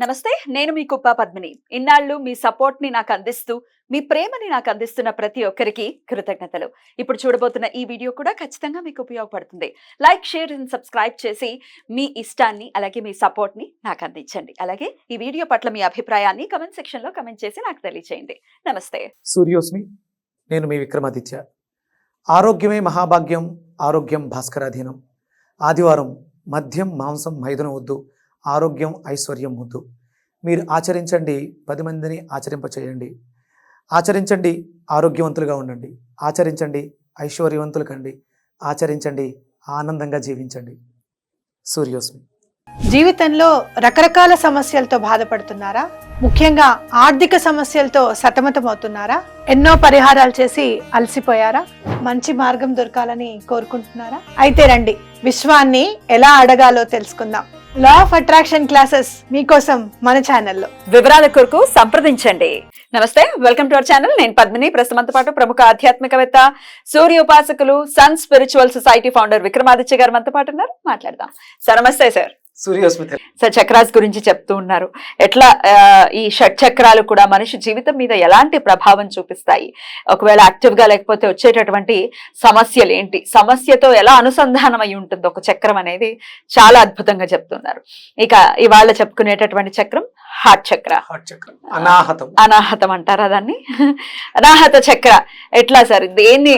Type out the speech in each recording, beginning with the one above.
నమస్తే, నేను మీ కుప్ప పద్మిని. ఇన్నాళ్ళు మీ సపోర్ట్ ని నాకు అందిస్తూ, మీ ప్రేమని నాకు అందిస్తున్న ప్రతి ఒక్కరికి కృతజ్ఞతలు. ఇప్పుడు చూడబోతున్న ఈ వీడియో కూడా ఖచ్చితంగా మీకు ఉపయోగపడుతుంది. లైక్, షేర్ అండ్ సబ్స్క్రైబ్ చేసి మీ ఇష్టాన్ని అలాగే మీ సపోర్ట్ ని నాకు అందించండి. అలాగే ఈ వీడియో పట్ల మీ అభిప్రాయాన్ని కమెంట్ సెక్షన్ లో కమెంట్ చేసి నాకు తెలియజేయండి. నమస్తే. సూర్యోస్మి, నేను మీ విక్రమాదిత్య. ఆరోగ్యమే మహాభాగ్యం, ఆరోగ్యం భాస్కరాధీనం. ఆదివారం మద్యం మాంసం మైదనం వద్దు, ఆరోగ్యం ఐశ్వర్యం వద్దు. మీరు ఆచరించండి, 10 మందిని ఆచరింపచేయండి. ఆచరించండి, ఆరోగ్యవంతులుగా ఉండండి. ఆచరించండి, ఐశ్వర్యవంతులు కండి. ఆచరించండి, ఆనందంగా జీవించండి. సూర్యోస్మి. జీవితంలో రకరకాల సమస్యలతో బాధపడుతున్నారా? ముఖ్యంగా ఆర్థిక సమస్యలతో సతమతమవుతున్నారా? ఎన్నో పరిహారాలు చేసి అలసిపోయారా? మంచి మార్గం దొరకాలని కోరుకుంటున్నారా? అయితే రండి, విశ్వాన్ని ఎలా అడగాలో తెలుసుకుందాం. లా ఆఫ్ అట్రాక్షన్ క్లాసెస్ మీకోసం మన ఛానల్లో. వివరాల కొరకు సంప్రదించండి. నమస్తే, వెల్కమ్ టు అవర్ ఛానల్. నేను పద్మిని. ప్రస్తుతంతో పాటు ప్రముఖ ఆధ్యాత్మికవేత్త, సూర్య ఉపాసకులు, sun spiritual society founder Vikramaditya గారు మనతో పాటు ఉన్నారు. మాట్లాడదాం. సార్ నమస్తే. సార్ సూర్యోస్మి. సార్, చక్రాస్ గురించి చెప్తూ ఉన్నారు. ఎట్లా ఈ షట్ చక్రాలు కూడా మనిషి జీవితం మీద ఎలాంటి ప్రభావం చూపిస్తాయి, ఒకవేళ యాక్టివ్ గా లేకపోతే వచ్చేటటువంటి సమస్యలు ఏంటి, సమస్యతో ఎలా అనుసంధానం అయి ఉంటుంది ఒక చక్రం అనేది చాలా అద్భుతంగా చెప్తున్నారు. ఇక ఇవాళ చెప్పుకునేటటువంటి చక్రం హార్ట్ చక్ర. అనాహతం అంటారా దాన్ని? అనాహత చక్ర ఎట్లా సార్, దేన్ని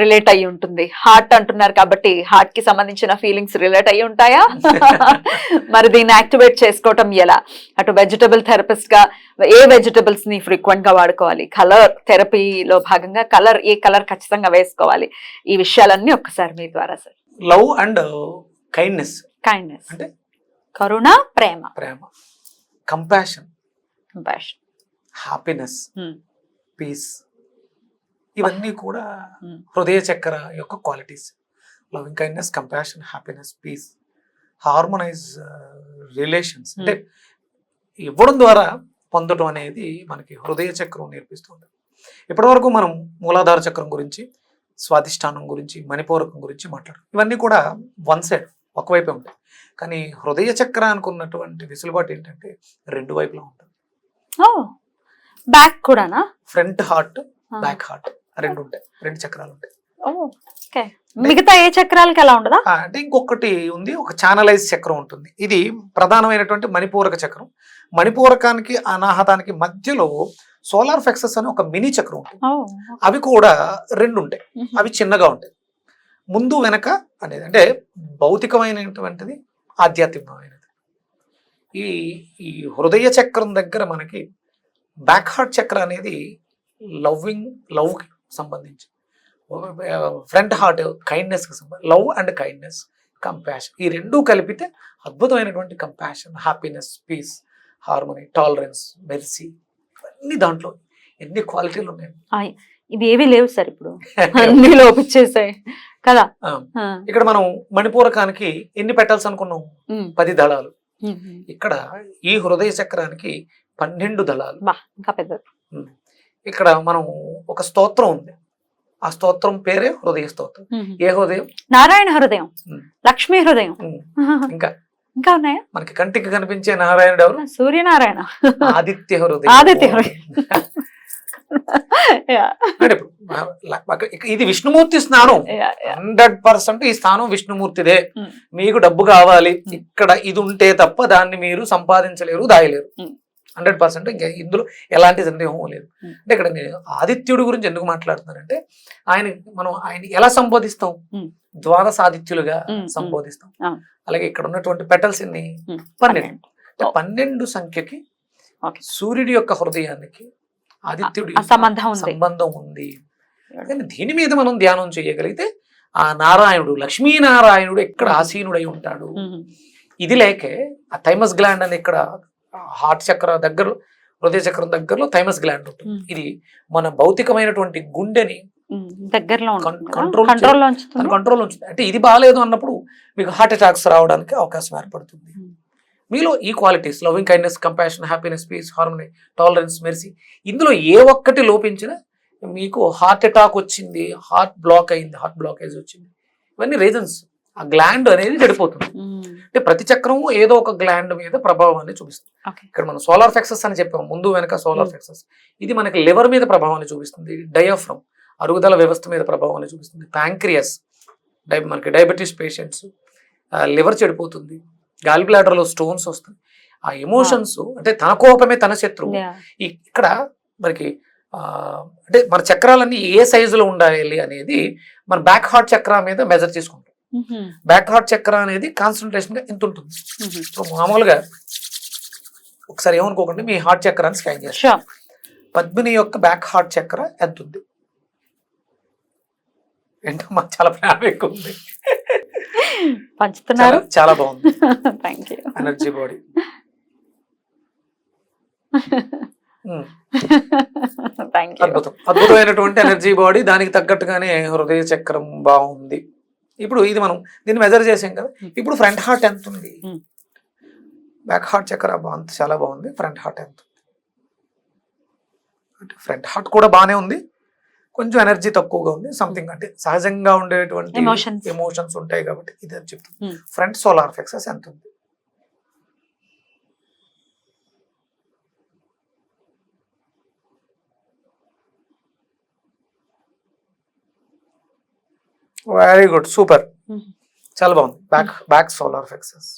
రిలేట్ అయ్యి ఉంటుంది? హార్ట్ అంటున్నారు కాబట్టి హార్ట్ కి సంబంధించిన ఫీలింగ్స్ రిలేట్ అయ్యి ఉంటాయా? మరి దీన్ని యాక్టివేట్ చేసుకోవటం ఎలా? అటు వెజిటబుల్ థెరపిస్ట్ గా ఏ వెజిటబుల్స్ ని ఫ్రీక్వెంట్ గా వాడుకోవాలి, కలర్ థెరపీలో భాగంగా ఏ కలర్ ఖచ్చితంగా వేసుకోవాలి, ఈ విషయాలన్నీ ఒక్కసారి మీ ద్వారా సార్. లవ్ అండ్ కైండ్నెస్ అంటే కరుణ, ప్రేమ, కంపాషన్, హ్యాపీనెస్, పీస్, ఇవన్నీ కూడా హృదయ చక్ర యొక్క qualities. Loving kindness, compassion, happiness, peace, harmonize relations. అంటే ఇవ్వడం ద్వారా పొందడం అనేది మనకి హృదయ చక్రం నేర్పిస్తుంది. ఇప్పటివరకు మనం మూలాధార చక్రం గురించి, స్వాధిష్టానం గురించి, మణిపూరకం గురించి మాట్లాడాం. ఇవన్నీ కూడా వన్ సైడ్, ఒకవైపే ఉంటాయి. కానీ హృదయ చక్రానికి ఉన్నటువంటి వెసులుబాటు ఏంటంటే 2 వైపులా ఉంటుంది. బ్యాక్ కూడానా? ఫ్రంట్ హార్ట్, బ్యాక్ హార్ట్, 2 ఉంటాయి. 2 చక్రాలు ఉంటాయి. మిగతా ఏ చక్రాలకి ఎలా ఉండదా? అంటే ఇంకొకటి ఉంది, ఒక ఛానలైజ్ చక్రం ఉంటుంది. ఇది ప్రధానమైనటువంటి మణిపూరక చక్రం. మణిపూరకానికి అనాహతానికి మధ్యలో సోలార్ ఫ్లెక్సస్ అని ఒక మినీ చక్రం ఉంటుంది. అవి కూడా 2 ఉంటాయి. అవి చిన్నగా ఉంటాయి. ముందు వెనక అనేది అంటే భౌతికమైనటువంటిది, ఆధ్యాత్మికమైనది. ఈ హృదయ చక్రం దగ్గర మనకి బ్యాక్ హార్ట్ చక్ర అనేది లవ్కి సంబంధించి, ఫ్రంట్ హార్ట్ కైండ్నెస్ కి సంబంధించి, లవ్ అండ్ కైండ్నెస్, కంపాషన్, ఈ 2 కలిపితే అద్భుతమైనటువంటి compassion, happiness, peace, harmony, tolerance, mercy, ఇవన్నీ దాంట్లో ఎన్ని క్వాలిటీలు ఉన్నాయి. ఇవి ఏవి లేవు సార్ ఇప్పుడు, అన్ని లోపించేసాయి కదా. ఇక్కడ మనం మణిపూరకానికి ఎన్ని పెట్టాల్సి అనుకున్నాం? 10 దళాలు. ఇక్కడ ఈ హృదయ చక్రానికి 12 దళాలు. ఇంకా పెద్ద. ఇక్కడ మనం ఒక స్తోత్రం ఉంది. ఆ స్తోత్రం పేరే హృదయ స్తోత్రం. ఏ హృదయం? నారాయణ హృదయం, లక్ష్మీ హృదయం. ఇంకా ఉన్నాయా? మనకి కంటికి కనిపించే నారాయణుడు ఎవరు? సూర్యనారాయణ. ఆదిత్య హృదయం. ఇది విష్ణుమూర్తి స్నానం. 100% ఈ స్థానం విష్ణుమూర్తిదే. మీకు డబ్బు కావాలి, ఇక్కడ ఇది ఉంటే తప్ప దాన్ని మీరు సంపాదించలేరు, దాయలేరు. 100%. ఇంకా ఇందులో ఎలాంటి సందేహం లేదు. అంటే ఇక్కడ నేను ఆదిత్యుడి గురించి ఎందుకు మాట్లాడుతున్నానంటే, మనం ఆయన ఎలా సంబోధిస్తాం? ద్వాదశ ఆదిత్యులుగా సంబోధిస్తాం. అలాగే ఇక్కడ ఉన్నటువంటి పెటల్స్ ఎన్ని? 12. 12 సంఖ్యకి సూర్యుడి యొక్క హృదయానికి ఆదిత్యుడి సంబంధం ఉంది. కానీ దీని మీద మనం ధ్యానం చేయగలిగితే ఆ నారాయణుడు, లక్ష్మీనారాయణుడు ఎక్కడ ఆసీనుడై ఉంటాడు. ఇది లేకే ఆ థైమస్ గ్లాండ్ అని ఇక్కడ హార్ట్ చక్ర దగ్గర, హృదయ చక్రం దగ్గరలో థైమస్ గ్లాండ్ ఉంటుంది. ఇది మన భౌతికమైనటువంటి గుండెని దగ్గరలో కంట్రోల్ ఉంచుతుంది. అంటే ఇది బాగాలేదు అన్నప్పుడు మీకు హార్ట్ అటాక్స్ రావడానికి అవకాశం ఏర్పడుతుంది. మీలో ఈ qualities, loving kindness, compassion, happiness, peace, harmony, tolerance, mercy, ఇందులో ఏ ఒక్కటి లోపించినా మీకు హార్ట్ అటాక్ వచ్చింది, హార్ట్ బ్లాక్ అయింది, హార్ట్ బ్లాకేజ్ వచ్చింది, ఇవన్నీ రీజన్స్. ఆ గ్లాండ్ అనేది చెడిపోతుంది. అంటే ప్రతి చక్రము ఏదో ఒక గ్లాండ్ మీద ప్రభావాన్ని చూపిస్తుంది. Okay. ఇక్కడ మనం సోలార్ ప్లెక్సస్ అని చెప్పాము, ముందు వెనక సోలార్ ప్లెక్సస్. ఇది మనకి లివర్ మీద ప్రభావాన్ని చూపిస్తుంది, డయాఫ్రమ్ అరుగుదల వ్యవస్థ మీద ప్రభావాన్ని చూపిస్తుంది, ప్యాంక్రియస్ మనకి డయాబెటీస్ పేషెంట్స్ లివర్ చెడిపోతుంది, గాల్ బ్లాడర్లో స్టోన్స్ వస్తుంది. ఆ ఎమోషన్స్ అంటే తన కోపమే తన శత్రువు. ఇక్కడ మనకి అంటే మన చక్రాలన్నీ ఏ సైజులో ఉండాలి అనేది మన బ్యాక్ హార్ట్ చక్ర మీద మెజర్ చేసుకుంటాం. బ్యాక్ హార్ట్ చక్ర అనేది కాన్సన్ట్రేషన్ గా ఎంత ఉంటుంది. సో మామూలుగా ఒకసారి ఏమనుకోకండి, మీ హార్ట్ చక్రాన్ని స్కాన్ చేస్తాం. పద్మిని యొక్క బ్యాక్ హార్ట్ చక్ర ఎంత ఉంది? ఏంటమ్మా చాలా ప్రేమ ఎక్కువ ఉంది, పంచుతున్నారు. చాలా బాగుంది. Thank you. ఎనర్జీ బాడీ అద్భుతం, అద్భుతమైనటువంటి ఎనర్జీ బాడీ. దానికి తగ్గట్టుగానే హృదయ చక్రం బాగుంది. ఇప్పుడు ఇది మనం దీన్ని మెజర్ చేసాం కదా. ఇప్పుడు ఫ్రంట్ హార్ట్ ఎంత ఉంది? బ్యాక్ హార్ట్ చక్ర బాగుంది, చాలా బాగుంది. ఫ్రంట్ హార్ట్ ఎంత ఉంది? అంటే ఫ్రంట్ హార్ట్ కూడా బాగానే ఉంది, కొంచెం ఎనర్జీ తక్కువగా ఉంది. సంథింగ్ అంటే సహజంగా ఉండేటువంటి ఎమోషన్స్ ఉంటాయి కాబట్టి ఇది అని చెప్తుంది. ఫ్రంట్ సోలార్ ప్లెక్సస్ ఎంత ఉంది? వెరీ గుడ్, సూపర్, చాలా బాగుంది. Back solar plexus.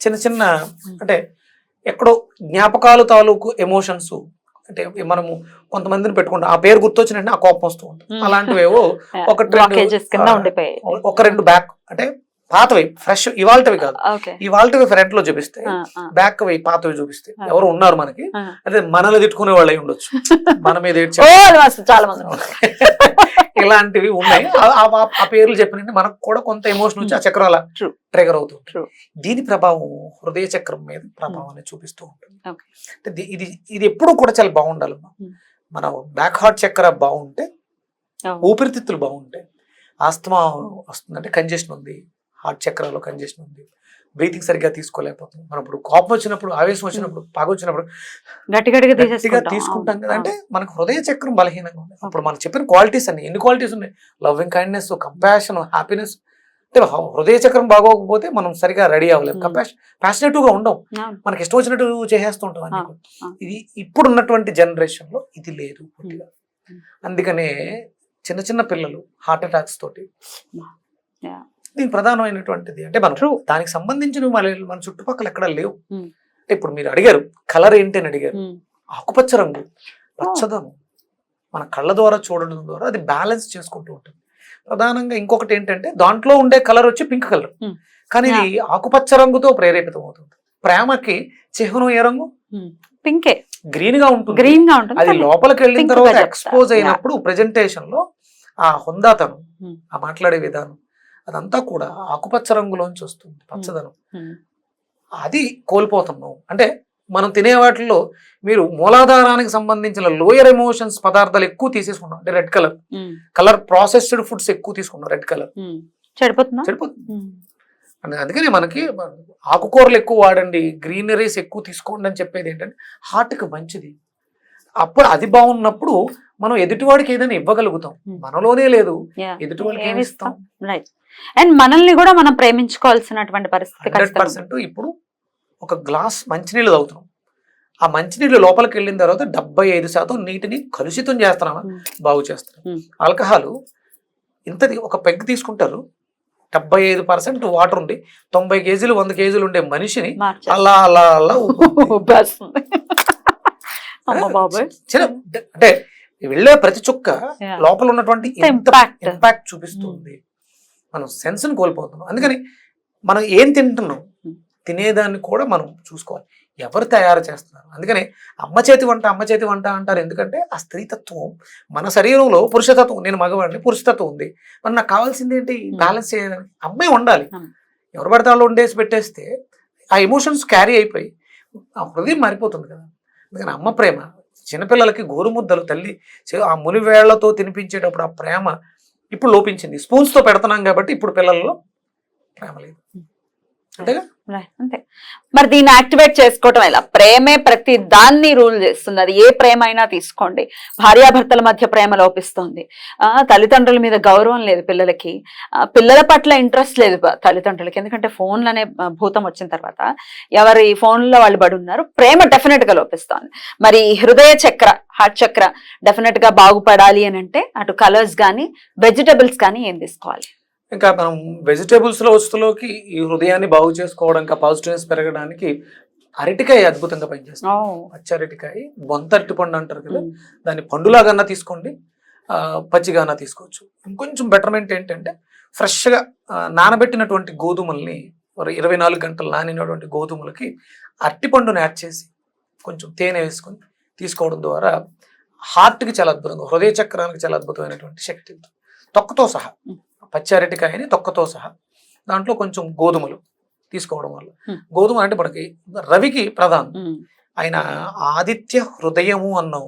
చిన్న చిన్న అంటే ఎక్కడో జ్ఞాపకాలు తాలూకు ఎమోషన్స్, అంటే మనము కొంతమందిని పెట్టుకుంటాం, ఆ పేరు గుర్తొచ్చినట్టు ఆ కోపం వస్తూ ఉంటుంది. అలాంటివేవో ఒక రెండు బ్యాక్ అంటే పాతవి ఫ్రెష్ ఇవాల్టివి కాదు, ఇవాల్టివి ఫ్రంట్ లో చూపిస్తాయి, బ్యాక్ వి పాతవి చూపిస్తాయి. ఎవరు ఉన్నారు మనకి, అదే మనల్ని తిట్టుకునే వాళ్ళు అయి ఉండొచ్చు, మన మీద చాలా మంది ఇలాంటివి ఉన్నాయి. ఆ పేర్లు చెప్పినట్టు మనకు కూడా కొంత ఎమోషన్ వచ్చి ఆ చక్రం అలా ట్రిగర్ అవుతుంది. దీని ప్రభావం హృదయ చక్రం మీద ప్రభావాన్ని చూపిస్తూ ఉంటుంది. అంటే ఇది ఎప్పుడు కూడా చాలా బాగుండాలి. మన బ్యాక్ హార్ట్ చక్ర బాగుంటే, ఊపిరితిత్తులు బాగుంటాయి. ఆస్తమా వస్తుందంటే కంజెషన్ ఉంది, హార్ట్ చక్రాలో కంజెషన్ ఉంది, బ్రీతింగ్ సరిగ్గా తీసుకోలేకపోతుంది. మనం ఇప్పుడు కోపం వచ్చినప్పుడు, ఆవేశం వచ్చినప్పుడు, పాగ వచ్చినప్పుడు గట్టిగా తీసుకుంటాం కదా, అంటే మనకు హృదయ చక్రం బలహీనంగా ఉంది. అప్పుడు మనం చెప్పిన క్వాలిటీస్ అన్ని ఎన్ని క్వాలిటీస్ ఉన్నాయి, లవింగ్ కైండ్నెస్, కంపాషన్, హ్యాపీనెస్. అంటే హృదయ చక్రం బాగోకపోతే మనం సరిగా రెడీ అవ్వలేము, ప్యాషనేటివ్ గా ఉండం, మనకి ఇష్టం వచ్చినట్టు చేసేస్తుంటాం అన్ని. ఇది ఇప్పుడు ఉన్నటువంటి జనరేషన్ లో ఇది లేదు పూర్తిగా. అందుకనే చిన్న చిన్న పిల్లలు హార్ట్ అటాక్స్ తోటి. దీని ప్రధానమైనటువంటిది అంటే మనం దానికి సంబంధించిన మన చుట్టుపక్కల ఎక్కడ లేవు. ఇప్పుడు మీరు అడిగారు కలర్ ఏంటి అని అడిగారు. ఆకుపచ్చ రంగు, పచ్చదనం మన కళ్ళ ద్వారా చూడడం ద్వారా అది బ్యాలెన్స్ చేసుకుంటూ ఉంటుంది. ప్రధానంగా ఇంకొకటి ఏంటంటే దాంట్లో ఉండే కలర్ వచ్చి పింక్ కలర్, కానీ ఇది ఆకుపచ్చ రంగుతో ప్రేరేపితం అవుతుంది. ప్రేమకి చిహ్నం ఏ రంగు? పింకే, గ్రీన్ గా ఉంటుంది. అది లోపలికి వెళ్ళిన తర్వాత ఎక్స్పోజ్ అయినప్పుడు ప్రెజెంటేషన్ లో ఆ హుందాతనం, ఆ మాట్లాడే విధానం అదంతా కూడా ఆకుపచ్చ రంగులోంచి వస్తుంది, పచ్చదనం. అది కోల్పోతున్నాం. అంటే మనం తినే వాటిల్లో మీరు మూలాధారానికి సంబంధించిన లోయర్ ఎమోషన్స్ పదార్థాలు ఎక్కువ తీసేసుకున్నాం. అంటే రెడ్ కలర్ ప్రాసెస్డ్ ఫుడ్స్ ఎక్కువ తీసుకున్నాం. రెడ్ కలర్ చెడిపోతుంది. అందుకని మనకి ఆకుకూరలు ఎక్కువ వాడండి, గ్రీనరీస్ ఎక్కువ తీసుకోండి అని చెప్పేది ఏంటంటే హార్ట్కి మంచిది. అప్పుడు అది బాగున్నప్పుడు మనం ఎదుటివాడికి ఏదైనా ఇవ్వగలుగుతాం. మనలోనే లేదు, ఎదుటివాడికి ఏమి ఇస్తాం? అండ్ మనల్ని కూడా మనం ప్రేమించుకోవాల్సినటువంటి పరిస్థితి. 100% ఇప్పుడు ఒక గ్లాస్ మంచినీళ్ళు తాగుతున్నాం, ఆ మంచినీళ్ళు లోపలికి వెళ్ళిన తర్వాత 75% నీటిని కలుషితం చేస్తున్నామా? బాగు చేస్తున్నాం. ఆల్కహాల్ ఇంతది ఒక పెగ్ తీసుకుంటారు, 75% వాటర్ ఉండి 90 కేజీలు 100 కేజీలు ఉండే మనిషిని అలా అలా అలా అంటే వెళ్ళే ప్రతి చుక్క లోపల ఉన్నటువంటి ఇంపాక్ట్ చూపిస్తుంది. మనం సెన్స్ ని కోల్పోతున్నాం. అందుకని మనం ఏం తింటున్నాం, తినేదాన్ని కూడా మనం చూసుకోవాలి, ఎవరు తయారు చేస్తున్నారు. అందుకని అమ్మ చేతి వంట అంటారు. ఎందుకంటే ఆ స్త్రీతత్వం మన శరీరంలో పురుషతత్వం, నేను మగవాడిని, పురుషతత్వం ఉంది. మరి నాకు కావాల్సింది ఏంటి? బ్యాలెన్స్ చేయడానికి అమ్మాయి ఉండాలి. ఎవరు పడితే వాళ్ళు వండేసి పెట్టేస్తే ఆ ఎమోషన్స్ క్యారీ అయిపోయి ఆ హృదయం మారిపోతుంది కదా. అందుకని అమ్మ ప్రేమ, చిన్నపిల్లలకి గోరుముద్దలు తల్లి ఆ మునివేళ్లతో తినిపించేటప్పుడు ఆ ప్రేమ ఇప్పుడు లోపించింది. స్పూన్స్తో పెడుతున్నాం కాబట్టి ఇప్పుడు పిల్లల్లో ప్రేమ లేదు. అంతేగా. అంతే. మరి దీన్ని యాక్టివేట్ చేసుకోవటం ఎలా? ప్రేమే ప్రతి దాన్ని రూల్ చేస్తుంది. అది ఏ ప్రేమ అయినా తీసుకోండి. భార్యాభర్తల మధ్య ప్రేమ లోపిస్తుంది. తల్లిదండ్రుల మీద గౌరవం లేదు పిల్లలకి. పిల్లల పట్ల ఇంట్రెస్ట్ లేదు తల్లిదండ్రులకి. ఎందుకంటే ఫోన్లు అనే భూతం వచ్చిన తర్వాత ఎవరి ఫోన్లో వాళ్ళు పడి ఉన్నారు. ప్రేమ డెఫినెట్ గా లోపిస్తోంది. మరి హృదయ చక్ర, హార్ట్ చక్ర డెఫినెట్ గా బాగుపడాలి అని అంటే అటు కలర్స్ కానీ వెజిటబుల్స్ కానీ ఏం తీసుకోవాలి? ఇంకా మనం వెజిటేబుల్స్ లో వస్తువులోకి ఈ హృదయాన్ని బాగు చేసుకోవడం, ఇంకా పాజిటివ్నెస్ పెరగడానికి అరటికాయ అద్భుతంగా పనిచేస్తుంది. పచ్చి అరటికాయ, బొంత అరటిపండు అంటారు కదా, దాన్ని పండులాగన్నా తీసుకోండి, పచ్చిగానా తీసుకోవచ్చు. ఇంకొంచెం బెటర్మెంట్ ఏంటంటే ఫ్రెష్గా నానబెట్టినటువంటి గోధుమల్ని 24 గంటలు నానినటువంటి గోధుమలకి అరటిపండుని యాడ్ చేసి కొంచెం తేనె వేసుకొని తీసుకోవడం ద్వారా హార్ట్కి చాలా అద్భుతంగా, హృదయ చక్రానికి చాలా అద్భుతమైనటువంటి శక్తి. తొక్కతో సహా, పచ్చి అరటికాయని తొక్కతో సహా దాంట్లో కొంచెం గోధుమలు తీసుకోవడం వల్ల, గోధుమ అంటే మనకి రవికి ప్రధానం. ఆయన ఆదిత్య హృదయము అన్నాం.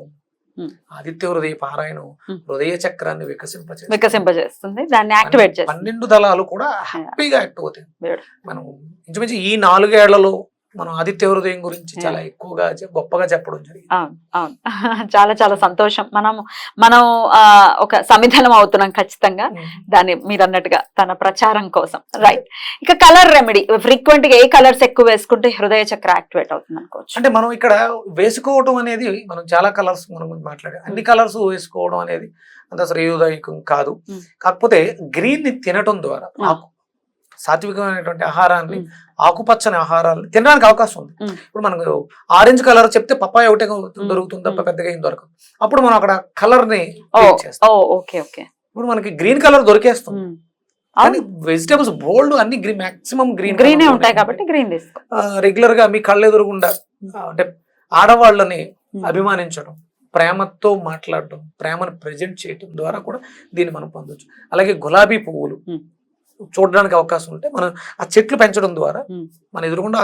ఆదిత్య హృదయ పారాయణం హృదయ చక్రాన్ని వికసింపజేస్తుంది, దాన్ని యాక్టివేట్ చేస్తుంది. 12 దళాలు కూడా హ్యాపీగా యాక్టివ్ అవుతాయి. మనం ఇంచుమించు ఈ 4 ఏళ్లలో మనం ఆదిత్య హృదయం గురించి చాలా ఎక్కువగా గొప్పగా చెప్పడం జరిగింది. అవును, చాలా చాలా సంతోషం. మనం ఒక సమిధనం అవుతున్నాం ఖచ్చితంగా దాన్ని, మీరు అన్నట్టుగా తన ప్రచారం కోసం. రైట్. ఇక కలర్ రెమెడీ, ఫ్రీక్వెంట్ గా ఏ కలర్స్ ఎక్కువ వేసుకుంటే హృదయ చక్ర యాక్టివేట్ అవుతుంది అనుకోవచ్చు? అంటే మనం ఇక్కడ వేసుకోవడం అనేది, మనం చాలా కలర్స్ మనం మాట్లాడే అన్ని కలర్స్ వేసుకోవడం అనేది అంత శ్రేయోదాయకం కాదు. కాకపోతే గ్రీన్ ని తినటం ద్వారా, సాత్వికమైనటువంటి ఆహారాన్ని, ఆకుపచ్చని ఆహారాన్ని తినడానికి అవకాశం ఉంది. ఇప్పుడు మనకు ఆరెంజ్ కలర్ చెప్తే పప్పాయ ఒకటే దొరుకుతుంది తప్ప పెద్దగా ఏం దొరకదు. అప్పుడు మనం అక్కడ కలర్ ని ఇప్పుడు మనకి గ్రీన్ కలర్ దొరికేస్తుంది. కానీ వెజిటేబుల్స్ బోల్డ్ అన్ని గ్రీన్, మాక్సిమం గ్రీన్ ఉంటాయి కాబట్టి గ్రీన్ రెగ్యులర్ గా మీ కళ్ళు ఎదురుగుండా అంటే ఆడవాళ్ళని అభిమానించడం, ప్రేమతో మాట్లాడడం, ప్రేమను ప్రజెంట్ చేయడం ద్వారా కూడా దీన్ని మనం పొందొచ్చు. అలాగే గులాబీ పువ్వులు చూడడానికి అవకాశం ఉంటే మనం ఆ చెట్లు పెంచడం ద్వారా, మన ఎదురుగుండా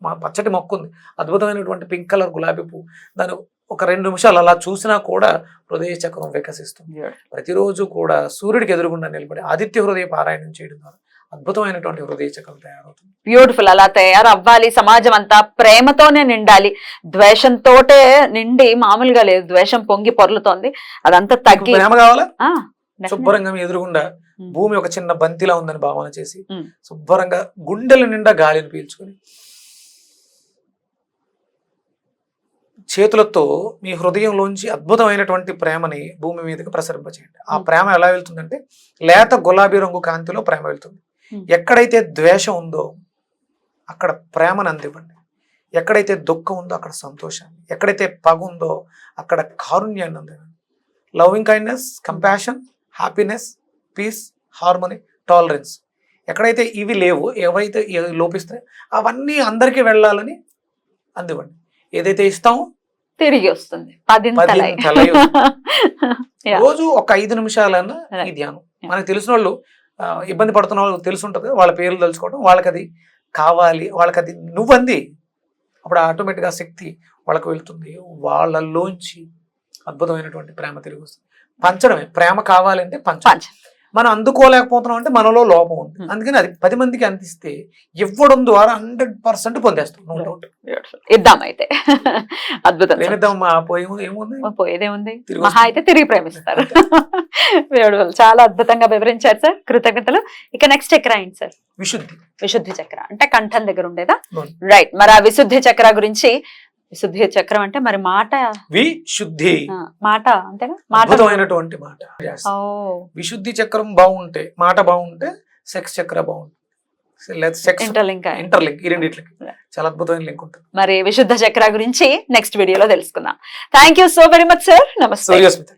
మా పచ్చటి మొక్క ఉంది, అద్భుతమైనటువంటి పింక్ కలర్ గులాబీ పువ్వు, దాన్ని ఒక 2 నిమిషాలు అలా చూసినా కూడా హృదయ చక్రం వికసిస్తుంది. ప్రతిరోజు కూడా సూర్యుడికి ఎదురుగుండా నిలబడి ఆదిత్య హృదయ పారాయణం చేయడం ద్వారా అద్భుతమైనటువంటి హృదయ చక్రం తయారవుతుంది. బ్యూటిఫుల్. అలా తయారవ్వాలి. సమాజం అంతా ప్రేమతోనే నిండాలి. ద్వేషంతోటే నిండి మామూలుగా లేదు, ద్వేషం పొంగి పొర్లుతోంది. అదంతా తగ్గి ప్రేమ కావాలా? శుభ్రంగా మీ ఎదురుగుండా భూమి ఒక చిన్న బంతిలా ఉందని భావన చేసి శుభ్రంగా గుండెల నిండా గాలిని పీల్చుకొని చేతులతో మీ హృదయంలోంచి అద్భుతమైనటువంటి ప్రేమని భూమి మీదకి ప్రసరింపచేయండి. ఆ ప్రేమ ఎలా వెళ్తుందంటే లేత గులాబీ రంగు కాంతిలో ప్రేమ వెళ్తుంది. ఎక్కడైతే ద్వేషం ఉందో అక్కడ ప్రేమను అందివ్వండి. ఎక్కడైతే దుఃఖం ఉందో అక్కడ సంతోషాన్ని, ఎక్కడైతే పగ ఉందో అక్కడ కారుణ్యాన్ని అందివ్వండి. Loving kindness, compassion, happiness, peace, harmony, tolerance, ఎక్కడైతే ఇవి లేవు, ఏవైతే లోపిస్తాయో అవన్నీ అందరికీ వెళ్ళాలని అందివ్వండి. ఏదైతే ఇస్తామో తిరిగి వస్తుంది. రోజు ఒక 5 నిమిషాలన్నా ఈ ధ్యానం. మనకు తెలిసిన వాళ్ళు, ఇబ్బంది పడుతున్న వాళ్ళు తెలుసుంటది, వాళ్ళ పేర్లు తెలుసుకోవడం, వాళ్ళకి అది కావాలి, వాళ్ళకి అది నువ్వంది, అప్పుడు ఆటోమేటిక్గా శక్తి వాళ్ళకు వెళ్తుంది. వాళ్ళలోంచి అద్భుతమైనటువంటి ప్రేమ తిరిగి వస్తుంది. పంచడమే ప్రేమ. కావాలంటే పంచడం. మనం అందుకోలేకపోతున్నాం అంటే మనలో లోపం ఉంది. అందుకని అది 10 మందికి అందిస్తే ఇవ్వడం ద్వారా 100% పొందేస్తాం. No doubt. ఇద్దాం అయితే. అద్భుతం. పోయేదేముంది, మహా అయితే తిరిగి ప్రేమిస్తారు. చాలా అద్భుతంగా వివరించారు సార్, కృతజ్ఞతలు. ఇక నెక్స్ట్ చక్ర ఏంటి సార్? విశుద్ధి చక్ర అంటే కంఠం దగ్గర ఉండేదా? రైట్. మరి ఆ విశుద్ధి చక్ర గురించి, విశుద్ధి చక్రం అంటే మరి మాట, విశుద్ధి మాట అంతేనా? అద్భుతమైనటువంటి మాట. విశుద్ధి చక్రం బాగుంటే, మాట బాగుంటే సెక్స్ చక్ర బాగుంటుంది. ఇంటర్లింక్ ఈ రెండిట్లకి చాలా అద్భుతమైన లింక్ ఉంటుంది. మరి విశుద్ధ చక్ర గురించి నెక్స్ట్ వీడియోలో తెలుసుకుందాం. Thank you so very much sir. నమస్తే.